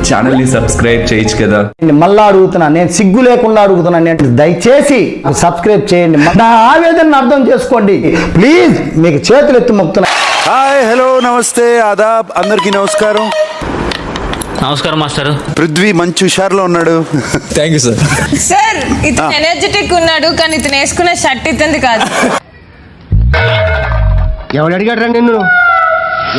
Channel ని subscribe చేయొచ్చు కదా. మళ్ళా అడుగుతున్నా, నేను సిగ్గు లేకుండా అడుగుతున్నాను, దయచేసి సబ్స్క్రైబ్ చేయండి. నా ఆవేదన అర్థం చేసుకోండి ప్లీజ్, మీకు చేతులు ఎత్తి మొక్కుతున్నా. హాయ్, హలో, నమస్తే, ఆదాబ్, అందరికీ నమస్కారం. నమస్కారం మాస్టర్. పృథ్వీ మంచి హుషారులో ఉన్నాడు. Thank you sir. సార్ ఇతను ఎనర్జెటిక్ ఉన్నాడు, కానీ ఇతను వేసుకున్న షర్ట్ ఇతంది కాదు. ఎవడు అడిగాడు రా నిన్ను?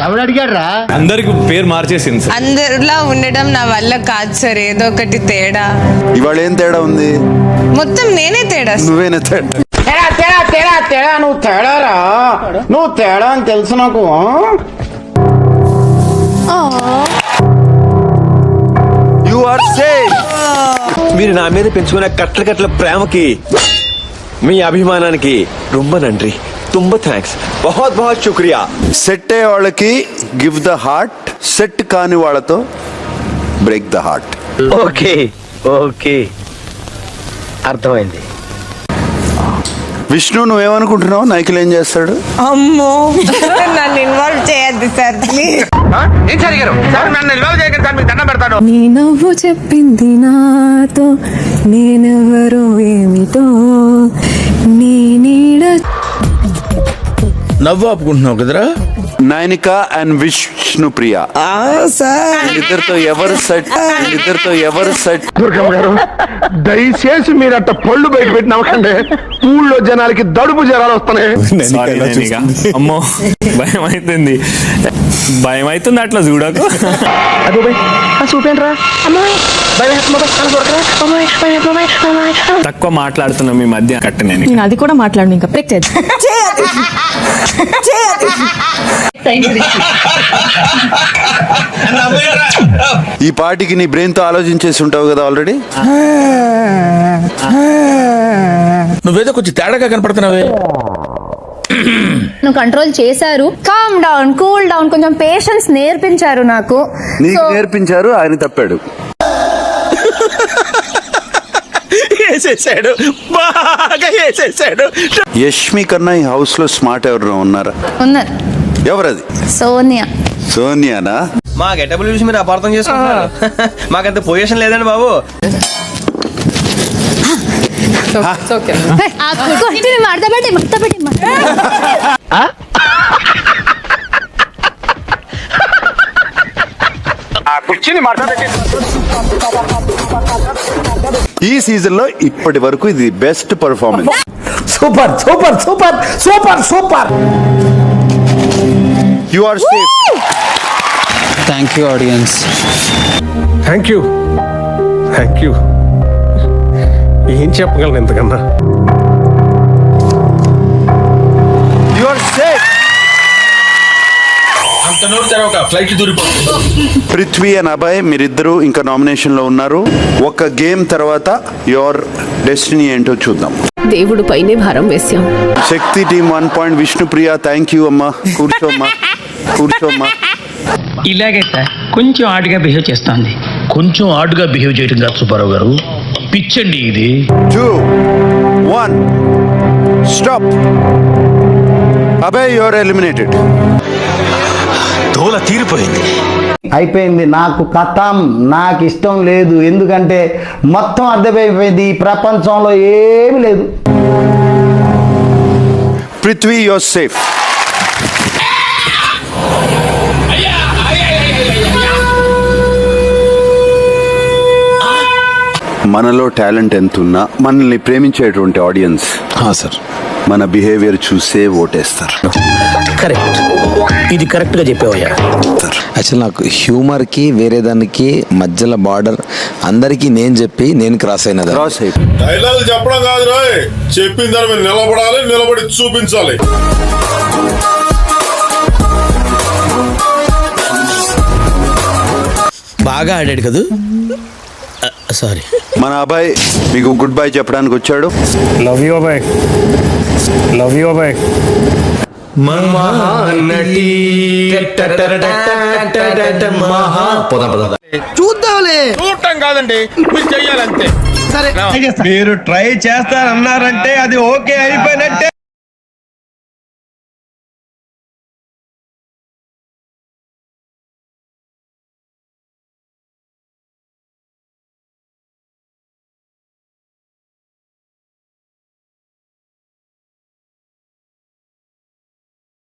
ఎవడు అడిగాడు రా? అందరికి పేరు మార్చేసింది సార్. అందరిలా ఉండడం నా వల్ల కాదు సార్, ఏదో ఒకటి తేడా. ఇవాళ ఏం తేడా ఉంది? మొత్తం నేనే తేడా. నువ్వేనా తేడా? తేడా నువ్వు తేడారా? నువ్వు తేడా అని తెలుసు నాకు. You are safe. మీరు నా మీద పెంచుకున్న కట్ల కట్ల ప్రేమకి, మీ అభిమానానికి రొంబ నండ్రి, తుంబ థ్యాంక్స్, బహుత్ బహుత్ శుక్రియా. సెట్ అయ్యే వాళ్ళకి గివ్ ద హార్ట్, సెట్ కాని వాళ్ళతో break the heart. Okay okay, అర్థమైంది. విష్ణు, నువ్వేమనుకుంటున్నావు? నాయకులు ఏం చేస్తాడు? అమ్మో నన్ను ఇన్వాల్వ్ చేయద్దు సార్ ప్లీజ్. నీ నవ్వు చెప్పింది నాతో, నేనెవరో ఏమిటో, నీ నీడ. నవ్వు ఆపుకుంటున్నావు కదరా. నైనిక అండ్ విష్ణుప్రియ, ఇద్దరితో ఎవరు సెట్? దుర్గమ్మ గారు, దయచేసి మీరు అట్ట పళ్ళు బయట పెట్టి నవ్వకండి. ఊళ్ళో జనాలకి దడుపు జ్వరాలు వస్తున్నాయి. అమ్మో భయం అవుతుంది, భయం అవుతుంది అట్లా చూడకు. తక్కువ మాట్లాడుతున్నా మీ మధ్య కట్ట. నేను అది కూడా మాట్లాడు ఇంకా ప్రెక్ ఈ పాటికి నీ బ్రెయిన్ తో ఆలోచించేసి ఉంటావు కదా ఆల్రెడీ. నువ్వేదో కొంచెం తేడాగా కనపడుతున్నావే. నువ్వు కంట్రోల్ చేశారు. కామ్ డౌన్, కూల్ డౌన్, కొంచెం పేషెన్స్ నేర్పించారు నాకు. నీకు నేర్పించారు, ఆయన తప్పాడు. వేసేసాడు, బాగా వేసేసాడు. యష్మి కన్నా ఈ హౌస్ లో స్మార్ట్ ఎవరైనా ఉన్నారా? ఉన్నారు. ఎవరది? సోనియా. సోనియానా? మా గెటబుల్ చూసి మీరు అపార్థం చేసుకుంటున్నారు. మాకంత పొజిషన్ లేదండి బాబు. ఈ సీజన్ లో ఇప్పటి వరకు ఇది best performance. Super super super super super. You are safe. Thank you audience. Thank you, thank you. ఏం చెప్పగలను ఎంతకన్నా? You are safe. ఫ్లైట్ దూరిపోతుంది. పృథ్వీ అండ్ అభయ్, మీరిద్దరూ ఇంకా నామినేషన్ లో ఉన్నారు. ఒక గేమ్ తర్వాత యువర్ డెస్టినీ ఏంటో చూద్దాం. దేవుడు పైనే భారం వేశాం. Shakti team 1 point. Vishnupriya, thank you అమ్మా. కూర్చోమ్మా. ఇలాగే సార్ కొంచెం ఆడుగా బిహేవ్ చేస్తోంది. కొంచెం ఆడుగా బిహేవ్ చేయడం కాదు సుబ్బారావు గారు, పిచ్చండి ఇది. 2, 1 స్టాప్. Abhay, your eliminated. తోల తీరిపోయింది, అయిపోయింది. నాకు కథం, నాకు ఇష్టం లేదు. ఎందుకంటే మొత్తం అర్థమైపోయింది, ఈ ప్రపంచంలో ఏమీ లేదు. Prithvi, your safe. మనలో టాలెంట్ ఎంత ఉన్నా మనల్ని ప్రేమించేటువంటి ఆడియన్స్ సార్ మన బిహేవియర్ చూసే ఓటేస్తారు. కరెక్ట్, ఇది కరెక్ట్ గా చెప్పావయ్యా. యాక్చువల్ నాకు హ్యూమర్ కి వేరే దానికి మధ్యలో బార్డర్ అందరికి నేను చెప్పి నేను క్రాస్ అయినది. డైలాగ్ చెప్పడం కాదు రాయ్, చెప్పిన దాని మీద నిలబడాలి, నిలబడి చూపించాలి. బాగా ఆడాడు కదా. సారీ. మన అబ్బాయి మీకు గుడ్ బై చెప్పడానికి వచ్చాడు. లవ్ యూ అబ్బాయ్, లవ్ యూ అబ్బాయ్. చూద్దాంలే. చూడటం కాదండి, మీరు చెయ్యాలంతే. సరే, మీరు ట్రై చేస్తారన్నారంటే అది ఓకే అయిపోయినట్టే.